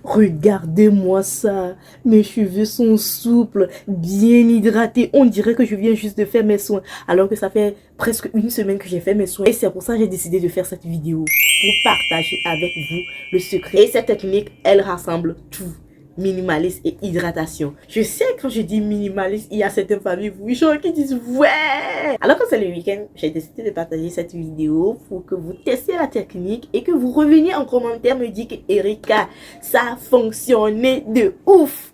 Regardez-moi ça. Mes cheveux sont souples, bien hydratés. On dirait que je viens juste de faire mes soins. Alors que ça fait presque une semaine que j'ai fait mes soins. Et c'est pour ça que j'ai décidé de faire cette vidéo. Pour partager avec vous le secret. Et cette technique, elle rassemble tout. Minimaliste et hydratation. Je sais quand je dis minimaliste, il y a certaines familles qui disent ouais. Alors que c'est le week-end, j'ai décidé de partager cette vidéo pour que vous testiez la technique et que vous reveniez en commentaire me dire que Erika, ça a fonctionné de ouf.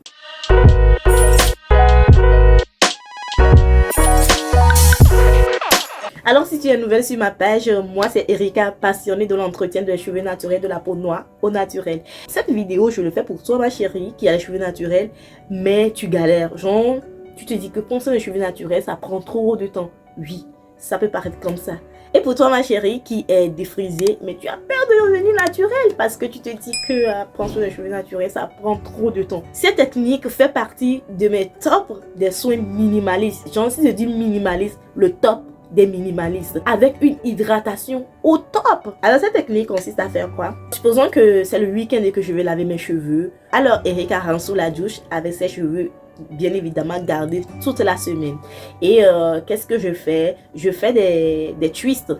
Alors si tu es nouvelle sur ma page, moi c'est Erika, passionnée de l'entretien des cheveux naturels, de la peau noire au naturel. Cette vidéo, je le fais pour toi ma chérie qui a les cheveux naturels, mais tu galères. Genre, tu te dis que pour les cheveux naturels, ça prend trop de temps. Oui, ça peut paraître comme ça. Et pour toi ma chérie qui est défrisée, mais tu as peur de revenir naturel parce que tu te dis que prendre soin des cheveux naturels, ça prend trop de temps. Cette technique fait partie de mes tops des soins minimalistes. Genre si je dis minimaliste, le top des minimalistes avec une hydratation au top. Alors cette technique consiste à faire quoi? Supposons que c'est le week-end et que je vais laver mes cheveux. Alors Erika rentre sous la douche avec ses cheveux bien évidemment gardés toute la semaine. Et qu'est-ce que je fais? Je fais des twists.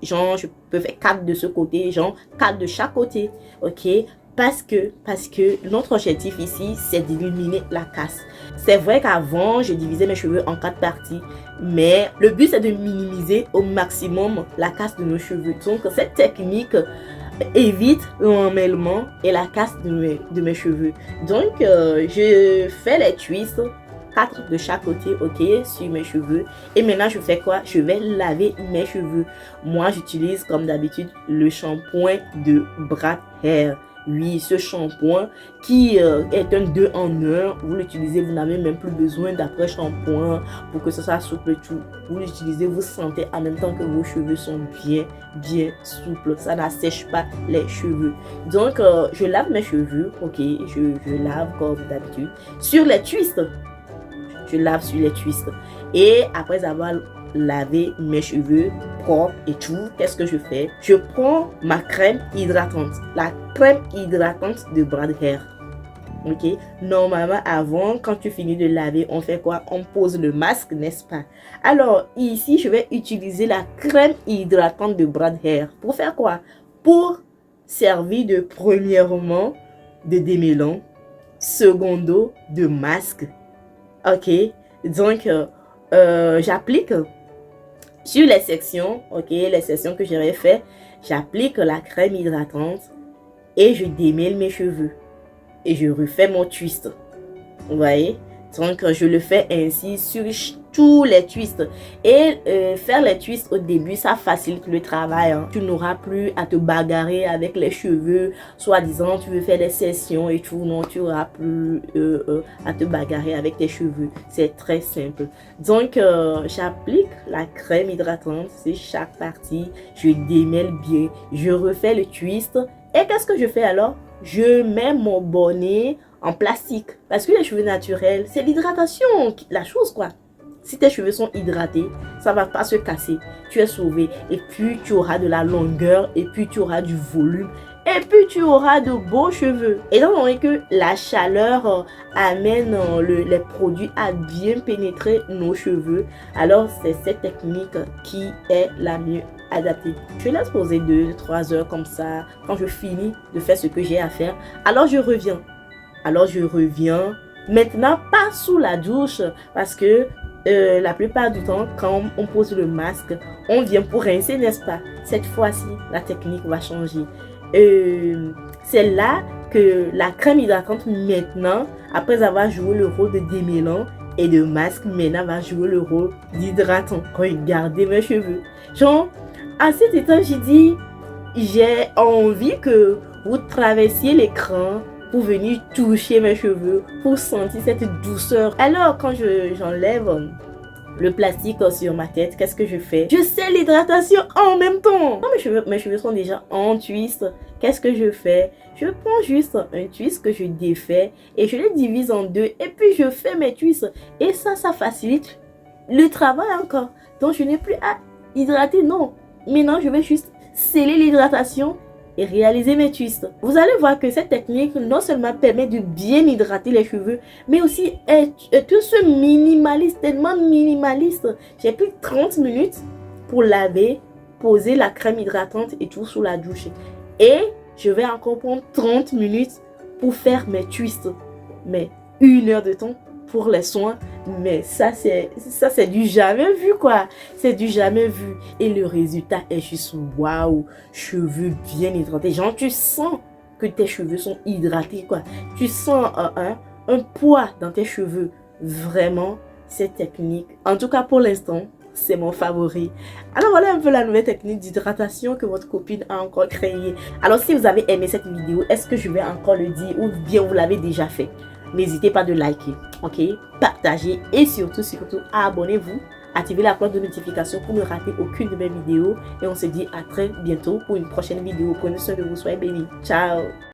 Genre je peux faire 4 de ce côté, genre 4 de chaque côté. Ok? Parce que notre objectif ici, c'est d'éliminer la casse. C'est vrai qu'avant, je divisais mes cheveux en 4 parties. Mais le but, c'est de minimiser au maximum la casse de nos cheveux. Donc, cette technique évite l'emmêlement et la casse de mes cheveux. Donc, je fais les twists. 4 de chaque côté, ok, sur mes cheveux. Et maintenant, je fais quoi? Je vais laver mes cheveux. Moi, j'utilise comme d'habitude le shampoing de Brad Hair. Oui, ce shampoing qui est un 2 en 1. Vous l'utilisez, vous n'avez même plus besoin d'après shampoing pour que ce soit souple tout. Vous l'utilisez, vous sentez en même temps que vos cheveux sont bien souples. Ça n'assèche pas les cheveux. Donc, je lave mes cheveux, ok, je lave comme d'habitude. Sur les twists, je lave sur les twists. Et après avoir lavé mes cheveux propres et tout, qu'est-ce que je fais? Je prends ma crème hydratante, la crème hydratante de Brad Hair. Ok, normalement avant, quand tu finis de laver, on fait quoi? On pose le masque, n'est-ce pas? Alors ici, je vais utiliser la crème hydratante de Brad Hair pour faire quoi? Pour servir de premièrement de démêlant, secondo de masque. Ok, donc j'applique sur les sections, ok, les sections que j'aurais fait, j'applique la crème hydratante et je démêle mes cheveux et je refais mon twist. Vous voyez? Donc je le fais ainsi sur tous les twists. Et faire les twists au début, ça facilite le travail. Hein. Tu n'auras plus à te bagarrer avec les cheveux. Soi-disant, tu veux faire des sessions et tout. Non, tu n'auras plus à te bagarrer avec tes cheveux. C'est très simple. Donc, j'applique la crème hydratante sur chaque partie. Je démêle bien. Je refais le twist. Et qu'est-ce que je fais alors? Je mets mon bonnet en plastique. Parce que les cheveux naturels, c'est l'hydratation, la chose quoi. Si tes cheveux sont hydratés, ça va pas se casser. Tu es sauvé. Et puis, tu auras de la longueur. Et puis, tu auras du volume. Et puis, tu auras de beaux cheveux. Étant donné que la chaleur amène les produits à bien pénétrer nos cheveux, alors c'est cette technique qui est la mieux adaptée. Je laisse poser 2-3 heures comme ça. Quand je finis de faire ce que j'ai à faire, alors je reviens. Maintenant, pas sous la douche parce que la plupart du temps, quand on pose le masque, on vient pour rincer, n'est-ce pas? Cette fois-ci, la technique va changer. C'est là que la crème hydratante maintenant, après avoir joué le rôle de démêlant et de masque, maintenant va jouer le rôle d'hydratant. Regardez mes cheveux. Genre, à cet état, j'ai envie que vous traversiez l'écran pour venir toucher mes cheveux, pour sentir cette douceur. Alors, quand j'enlève le plastique sur ma tête, qu'est-ce que je fais? Je sais l'hydratation en même temps. Quand mes cheveux sont déjà en twist, qu'est-ce que je fais? Je prends juste un twist que je défais et je le divise en 2 et puis je fais mes twists. Et ça facilite le travail encore. Donc, je n'ai plus à hydrater, non. Maintenant, je vais juste sceller l'hydratation et réaliser mes twists. Vous allez voir que cette technique non seulement permet de bien hydrater les cheveux, mais aussi est tout minimaliste, tellement minimaliste. J'ai pris 30 minutes pour laver, poser la crème hydratante et tout sous la douche. Et je vais encore prendre 30 minutes pour faire mes twists. Mais 1 heure de temps pour les soins, mais ça c'est du jamais vu quoi. C'est du jamais vu. Et le résultat est juste waouh. Cheveux bien hydratés. Genre tu sens que tes cheveux sont hydratés quoi. Tu sens un poids dans tes cheveux. Vraiment, cette technique, en tout cas pour l'instant, c'est mon favori. Alors voilà un peu la nouvelle technique d'hydratation que votre copine a encore créée. Alors si vous avez aimé cette vidéo, est-ce que je vais encore le dire ou bien vous l'avez déjà fait? N'hésitez pas de liker, ok? Partagez et surtout abonnez-vous. Activez la cloche de notification pour ne rater aucune de mes vidéos. Et on se dit à très bientôt pour une prochaine vidéo. Prenez soin de vous, soyez bénis. Ciao!